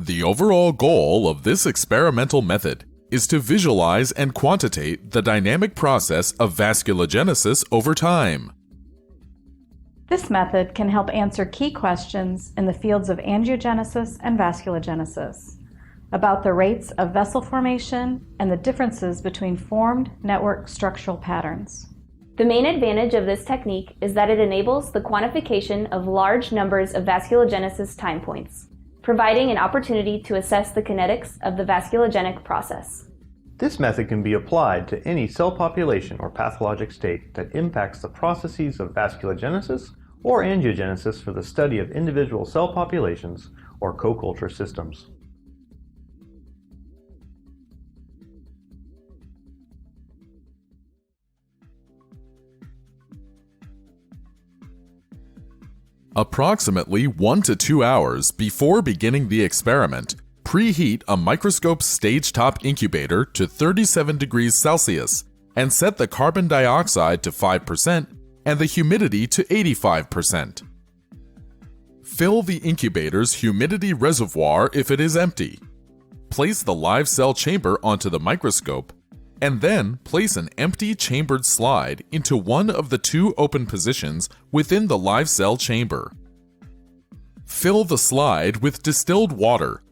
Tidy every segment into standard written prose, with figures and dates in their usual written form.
The overall goal of this experimental method is to visualize and quantitate the dynamic process of vasculogenesis over time. This method can help answer key questions in the fields of angiogenesis and vasculogenesis, about the rates of vessel formation and the differences between formed network structural patterns. The main advantage of this technique is that it enables the quantification of large numbers of vasculogenesis time points, providing an opportunity to assess the kinetics of the vasculogenic process. This method can be applied to any cell population or pathologic state that impacts the processes of vasculogenesis or angiogenesis for the study of individual cell populations or co-culture systems. Approximately 1 to 2 hours before beginning the experiment, preheat a microscope stage-top incubator to 37 degrees Celsius and set the carbon dioxide to 5% and the humidity to 85%. Fill the incubator's humidity reservoir if it is empty. Place the live cell chamber onto the microscope and then place an empty chambered slide into one of the 2 open positions within the live cell chamber. Fill the slide with distilled water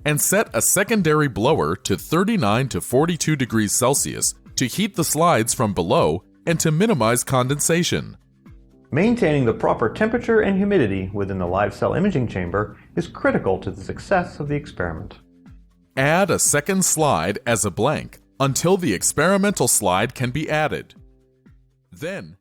and set a secondary blower to 39 to 42 degrees Celsius to heat the slides from below and to minimize condensation. Maintaining the proper temperature and humidity within the live cell imaging chamber is critical to the success of the experiment. Add a second slide as a blank until the experimental slide can be added. Then,